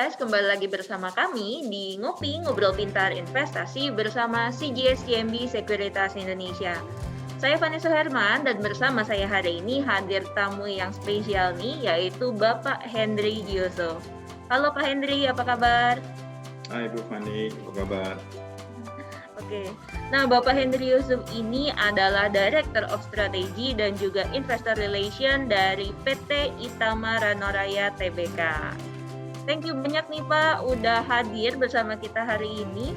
guys, kembali lagi bersama kami di Ngopi Ngobrol Pintar Investasi bersama CGS CIMB Sekuritas Indonesia. Saya Vanessa Herman dan bersama saya hari ini hadir tamu yang spesial nih, yaitu Bapak Hendry Gioso. Halo Pak Hendry, apa kabar? Hai Bu Fani, apa kabar? Oke, nah Bapak Hendry Yusuf ini adalah Director of Strategy dan juga Investor Relation dari PT Itama Ranoraya Tbk. Thank you banyak nih Pak, udah hadir bersama kita hari ini.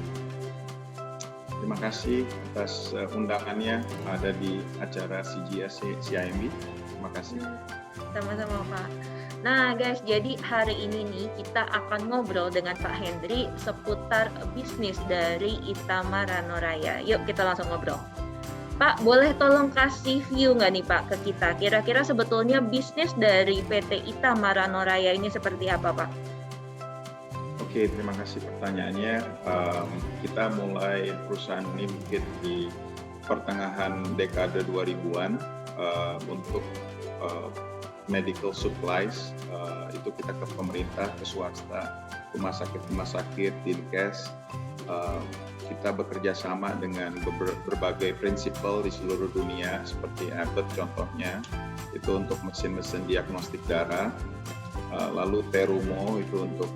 Terima kasih atas undangannya ada di acara CGS CIMB. Terima kasih. Sama-sama Pak. Nah guys, jadi hari ini nih kita akan ngobrol dengan Pak Hendry seputar bisnis dari Itama Ranoraya. Yuk kita langsung ngobrol. Pak, boleh tolong kasih view nggak nih Pak ke kita? Kira-kira sebetulnya bisnis dari PT Itama Ranoraya ini seperti apa Pak? Oke, terima kasih pertanyaannya. Kita mulai perusahaan ini mungkin di pertengahan dekade 2000-an untuk medical supplies. Itu kita ke pemerintah, ke swasta, rumah sakit, Dinkes. Kita bekerja sama dengan berbagai prinsipal di seluruh dunia seperti Abbott contohnya, itu untuk mesin-mesin diagnostik darah. Lalu Terumo itu untuk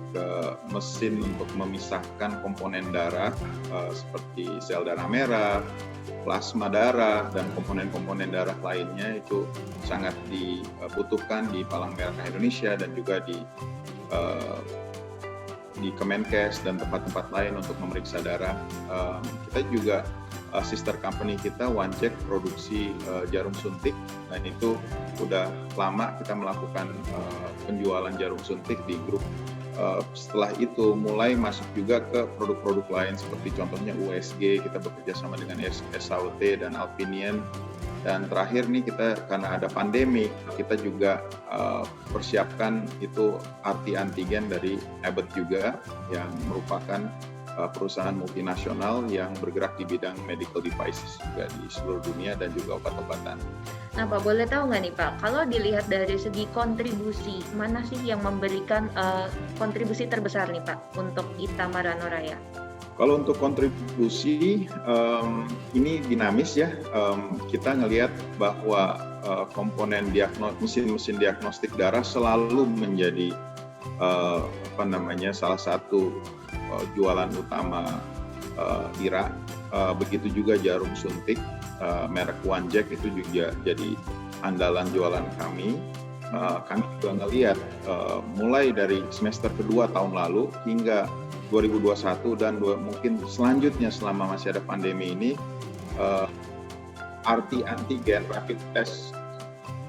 mesin untuk memisahkan komponen darah seperti sel darah merah, plasma darah, dan komponen-komponen darah lainnya itu sangat dibutuhkan di Palang Merah Indonesia dan juga di Kemenkes dan tempat-tempat lain untuk memeriksa darah. Kita juga sister company kita OneCheck produksi jarum suntik, dan itu udah lama kita melakukan penjualan jarum suntik di grup. Setelah itu mulai masuk juga ke produk-produk lain seperti contohnya USG, kita bekerja sama dengan SAOT dan Alpinion. Dan terakhir nih kita karena ada pandemi, kita juga persiapkan itu RT antigen dari Abbott juga, yang merupakan perusahaan multinasional yang bergerak di bidang medical devices juga di seluruh dunia dan juga obat-obatan. Nah Pak, boleh tahu nggak nih Pak, kalau dilihat dari segi kontribusi, mana sih yang memberikan kontribusi terbesar nih Pak untuk Itama Ranoraya? Kalau untuk kontribusi ini dinamis ya, kita ngelihat bahwa komponen mesin-mesin diagnostik darah selalu menjadi salah satu jualan utama IRA. Begitu juga jarum suntik merek OneCheck itu juga jadi andalan jualan kami. Kami juga ngelihat mulai dari semester kedua tahun lalu hingga 2021 dan mungkin selanjutnya selama masih ada pandemi ini, RT antigen rapid test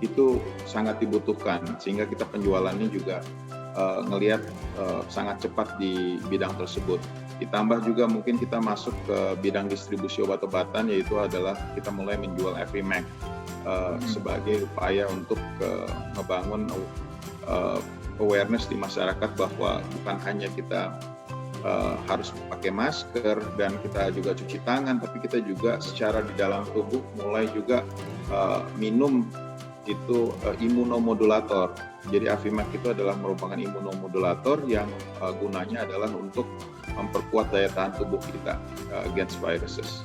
itu sangat dibutuhkan, sehingga kita penjualannya juga ngelihat sangat cepat di bidang tersebut. Ditambah juga mungkin kita masuk ke bidang distribusi obat-obatan, yaitu adalah kita mulai menjual Afimax sebagai upaya untuk ngebangun awareness di masyarakat bahwa bukan hanya kita harus pakai masker dan kita juga cuci tangan, tapi kita juga secara di dalam tubuh mulai juga minum itu imunomodulator. Jadi Afimax itu adalah merupakan imunomodulator yang gunanya adalah untuk memperkuat daya tahan tubuh kita against viruses.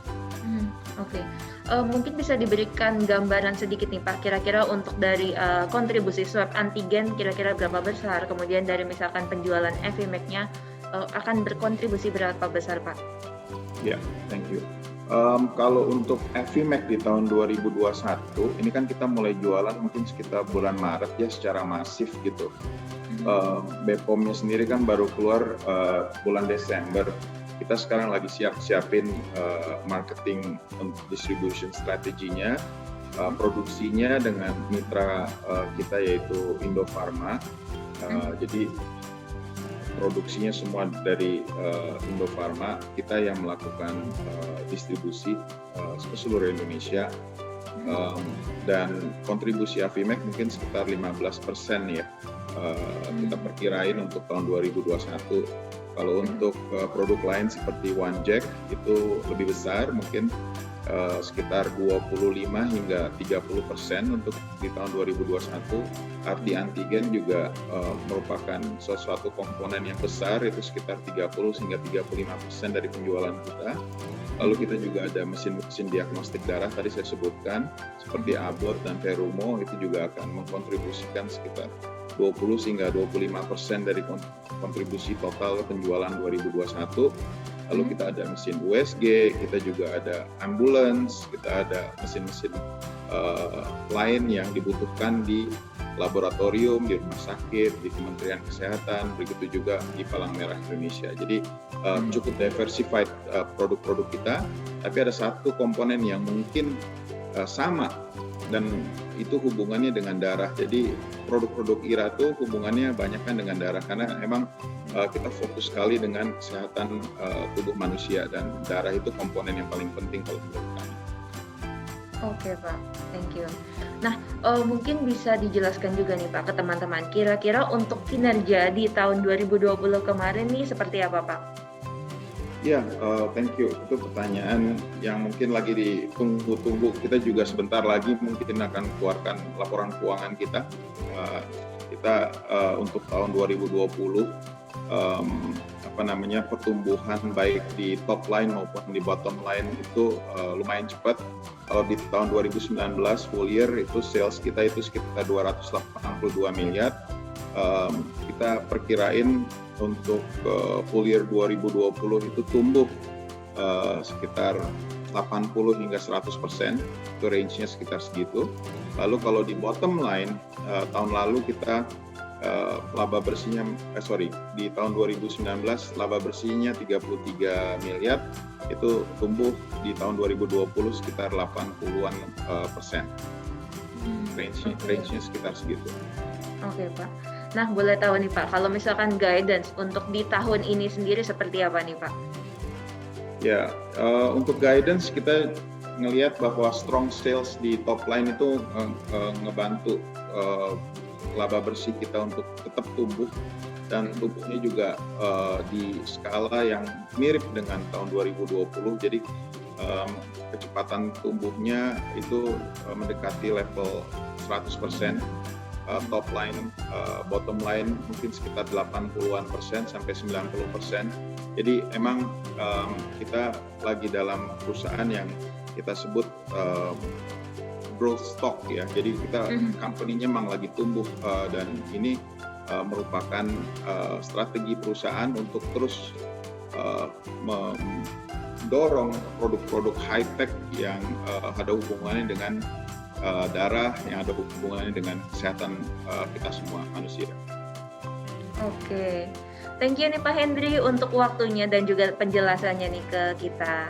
Oke. Mungkin bisa diberikan gambaran sedikit nih Pak, kira-kira untuk dari kontribusi swab antigen kira-kira berapa besar, kemudian dari misalkan penjualan Afimax-nya akan berkontribusi berapa besar Pak? Ya, thank you. Kalau untuk Afimax di tahun 2021, ini kan kita mulai jualan mungkin sekitar bulan Maret ya secara masif gitu. BPOM-nya sendiri kan baru keluar bulan Desember. Kita sekarang lagi siapin marketing distribution strateginya, produksinya dengan mitra kita yaitu Indofarma. Jadi produksinya semua dari Indofarma, kita yang melakukan distribusi ke seluruh Indonesia, dan kontribusi Afimax mungkin sekitar 15% ya, kita perkirain untuk tahun 2021. Kalau untuk produk lain seperti OneCheck itu lebih besar, mungkin sekitar 25 hingga 30% untuk di tahun 2021. Arti antigen juga merupakan sesuatu komponen yang besar, itu sekitar 30 hingga 35% dari penjualan kita. Lalu kita juga ada mesin-mesin diagnostik darah tadi saya sebutkan, seperti Abbott dan Terumo, itu juga akan mengkontribusikan sekitar 20 hingga 25% dari kontribusi total penjualan 2021. Lalu kita ada mesin USG, kita juga ada ambulans, kita ada mesin-mesin lain yang dibutuhkan di laboratorium, di rumah sakit, di Kementerian Kesehatan, begitu juga di Palang Merah Indonesia. Jadi cukup diversified produk-produk kita, tapi ada satu komponen yang mungkin sama dan itu hubungannya dengan darah. Jadi produk-produk IRA itu hubungannya banyak kan dengan darah, karena memang kita fokus sekali dengan kesehatan tubuh manusia dan darah itu komponen yang paling penting kalau menurut kami. Oke Pak, thank you. Nah, mungkin bisa dijelaskan juga nih Pak ke teman-teman, kira-kira untuk kinerja di tahun 2020 kemarin nih seperti apa Pak? Ya, thank you. Itu pertanyaan yang mungkin lagi ditunggu-tunggu. Kita juga sebentar lagi mungkin akan keluarkan laporan keuangan kita. Kita untuk tahun 2020 pertumbuhan baik di top line maupun di bottom line itu lumayan cepat. Kalau di tahun 2019 full year itu sales kita itu sekitar 282 miliar. Kita perkirain untuk full year 2020 itu tumbuh sekitar 80 hingga 100%, itu range-nya sekitar segitu. Lalu kalau di bottom line, tahun lalu kita laba bersihnya, di tahun 2019 laba bersihnya 33 miliar, itu tumbuh di tahun 2020 sekitar 80-an persen. Range-nya sekitar segitu. Oke Pak. Nah, boleh tahu nih Pak, kalau misalkan guidance untuk di tahun ini sendiri seperti apa nih Pak? Ya, untuk guidance kita ngelihat bahwa strong sales di top line itu ngebantu laba bersih kita untuk tetap tumbuh, dan tumbuhnya juga di skala yang mirip dengan tahun 2020. Jadi kecepatan tumbuhnya itu mendekati level 100%. Top line, bottom line mungkin sekitar 80-an persen sampai 90%. Jadi emang kita lagi dalam perusahaan yang kita sebut growth stock ya. Jadi kita company-nya memang lagi tumbuh dan ini merupakan strategi perusahaan untuk terus mendorong produk-produk high tech yang ada hubungannya dengan darah, yang ada hubungannya dengan kesehatan kita semua manusia. Oke, thank you nih Pak Hendri untuk waktunya dan juga penjelasannya nih ke kita.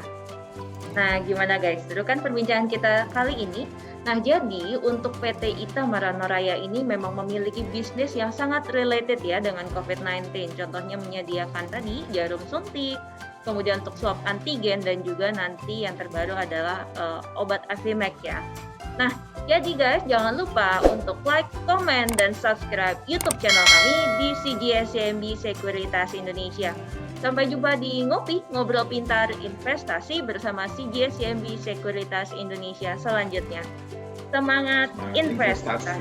Nah, gimana guys? Seru kan perbincangan kita kali ini? Nah, jadi untuk PT Ita Maranaraya ini memang memiliki bisnis yang sangat related ya dengan COVID-19. Contohnya menyediakan tadi jarum suntik, kemudian untuk swab antigen, dan juga nanti yang terbaru adalah obat Afimax ya. Nah, jadi guys, jangan lupa untuk like, komen, dan subscribe YouTube channel kami di CGS-CIMB Sekuritas Indonesia. Sampai jumpa di Ngopi, Ngobrol Pintar Investasi bersama CGS-CIMB Sekuritas Indonesia selanjutnya. Semangat investasi!